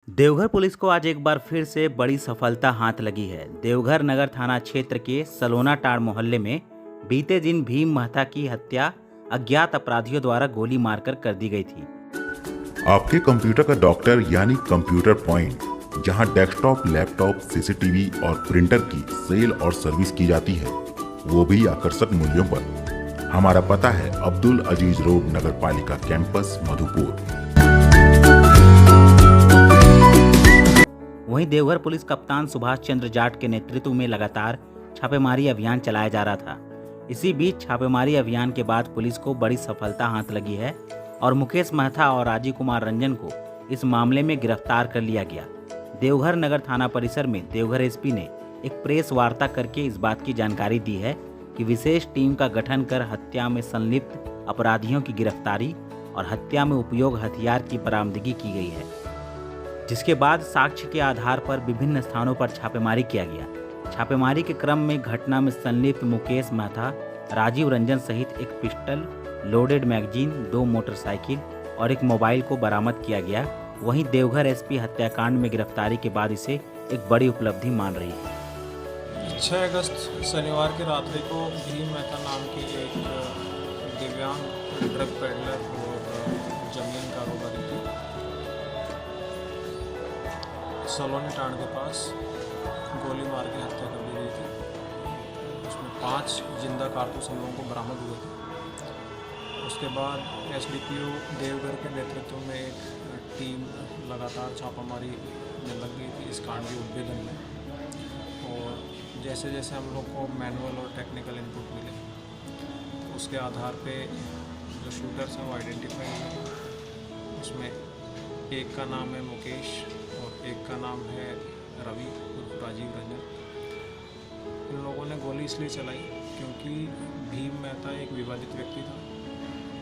Deoghar police को आज एक बार फिर से बड़ी सफलता हाथ लगी है। देवघर नगर थाना क्षेत्र के सलोना टाड़ मोहल्ले में बीते दिन भीम महता की हत्या अज्ञात अपराधियों द्वारा गोली मारकर कर दी गई थी। आपके कंप्यूटर का डॉक्टर यानी कंप्यूटर पॉइंट, जहां डेस्कटॉप, लैपटॉप, सीसीटीवी और प्रिंटर की सेल और सर्विस की जाती है, वो भी आकर्षक मूल्यों पर। हमारा पता है अब्दुल अजीज रोड, नगर पालिका कैंपस, मधुपुर। वहीं देवघर पुलिस कप्तान सुभाष चंद्र जाट के नेतृत्व में लगातार छापेमारी अभियान चलाया जा रहा था। इसी बीच छापेमारी अभियान के बाद पुलिस को बड़ी सफलता हाथ लगी है और मुकेश महता और राजीव कुमार रंजन को इस मामले में गिरफ्तार कर लिया गया। देवघर नगर थाना परिसर में देवघर एसपी ने एक प्रेस वार्ता करके इस बात की जानकारी दी है कि विशेष टीम का गठन कर हत्या में संलिप्त अपराधियों की गिरफ्तारी और हत्या में उपयोग हथियार की बरामदगी की गई है, जिसके बाद साक्ष्य के आधार पर विभिन्न स्थानों पर छापेमारी किया गया। छापेमारी के क्रम में घटना में संलिप्त मुकेश महता, राजीव रंजन सहित एक पिस्टल, लोडेड मैगजीन, 2 मोटरसाइकिल और एक मोबाइल को बरामद किया गया। वहीं देवघर एसपी हत्याकांड में गिरफ्तारी के बाद इसे एक बड़ी उपलब्धि मान रही है। 6 अगस्त शनिवार की रात्रि को भीम महता नाम की एक दिव्यांग ड्रग पेडलर और जमीन कारोबारी थी सलोनी टाड़ के पास गोली मार के हत्या कर दी गई थी। उसमें 5 जिंदा कारतूस हम लोगों को बरामद हुए थे। उसके बाद एसडीपीओ देवघर के नेतृत्व में एक टीम लगातार छापामारी में लग गई थी इस कांड के उद्भेदन में। और जैसे जैसे हम लोग को मैनुअल और टेक्निकल इनपुट मिले, उसके आधार पे जो शूटर्स हैं वो आइडेंटिफाई हुए। उसमें एक का नाम है मुकेश और एक का नाम है रवि उर्फ राजीव रंजन। इन लोगों ने गोली इसलिए चलाई क्योंकि भीम महता एक विवादित व्यक्ति था।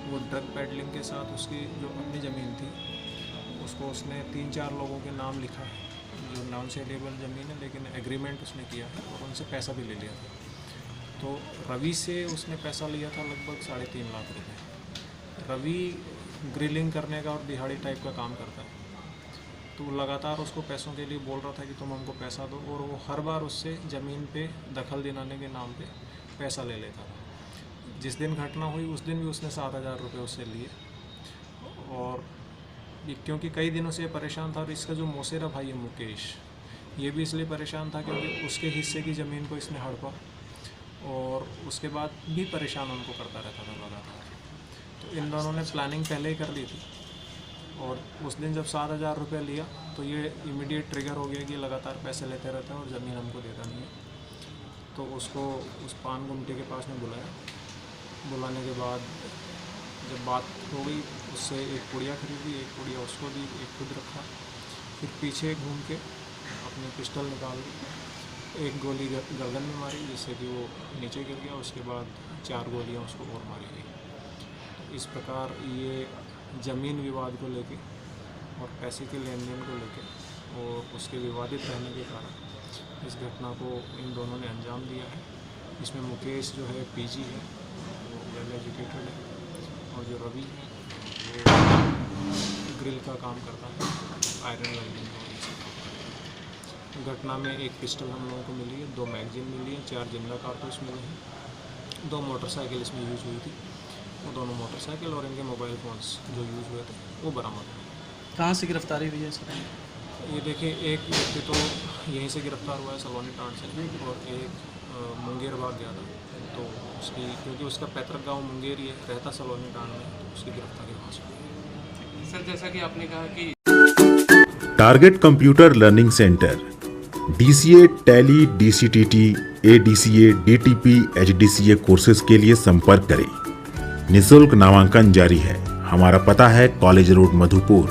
वो ड्रग पेडलिंग के साथ उसकी जो अपनी ज़मीन थी उसको उसने 3-4 लोगों के नाम लिखा है जो नॉन सेलेबल ज़मीन है, लेकिन एग्रीमेंट उसने किया है और उनसे पैसा भी ले लिया था। तो रवि से उसने पैसा लिया था लगभग 3.5 लाख रुपये। रवि ग्रिलिंग करने का और दिहाड़ी टाइप का काम करता है, तो लगातार उसको पैसों के लिए बोल रहा था कि तुम हमको पैसा दो, और वो हर बार उससे ज़मीन पे दखल दिलाने के नाम पे पैसा ले लेता था। जिस दिन घटना हुई उस दिन भी उसने 7,000 रुपये उससे लिए। और क्योंकि कई दिनों से परेशान था, और इसका जो मौसेरा भाई है मुकेश, ये भी इसलिए परेशान था क्योंकि उसके हिस्से की ज़मीन को इसने हड़पा और उसके बाद भी परेशान उनको करता रहता था लगातार। तो इन दोनों ने प्लानिंग पहले ही कर ली थी, और उस दिन जब 7,000 रुपये लिया तो ये इमीडिएट ट्रिगर हो गया कि लगातार पैसे लेते रहता है और ज़मीन हमको देता नहीं है। तो उसको उस पान गुमटी के पास में बुलाया। बुलाने के बाद जब बात हो गई, उससे एक पुड़िया खरीदी, एक पुड़िया उसको दी, एक खुद रखा। फिर पीछे घूम के अपनी पिस्टल निकाल दी, एक गोली गर्दन में मारी जिससे कि वो नीचे गिर गया। उसके बाद 4 गोलियां उसको और मारी गई। इस प्रकार ये ज़मीन विवाद को लेके और पैसे के लेन देन को लेके और उसके विवादित रहने के कारण इस घटना को इन दोनों ने अंजाम दिया है। इसमें मुकेश जो है पीजी है, वो वेल एजुकेटेड है, और जो रवि है वो ग्रिल का काम करता है, आयरन वेल्डिंग का। घटना में एक पिस्टल हम लोगों को मिली है, 2 मैगजीन मिली है, 4 जिंदा कारतूस मिले हैं, 2 मोटरसाइकिल इसमें यूज़ हुई थी। वो दोनों मोटरसाइकिल और इनके मोबाइल फ़ोन्स जो यूज़ हुए थे वो बरामद हुए। कहाँ से गिरफ्तारी हुई है सर? ये देखिए, एक व्यक्ति तो यहीं से गिरफ्तार हुआ है सलोनी टाड़ से, और एक मुंगेर भाग गया था। तो उसकी, क्योंकि उसका पैतृक गांव मुंगेर ही है, रहता सलोनी टाड़ में, तो उसकी गिरफ्तारी वहाँ से हुई। सर, जैसा कि आपने कहा कि target computer learning centre DCA, tally, DCTT, ADCA, DTP, HDCA courses के लिए संपर्क करें। निःशुल्क नामांकन जारी है। हमारा पता है कॉलेज रोड, मधुपुर।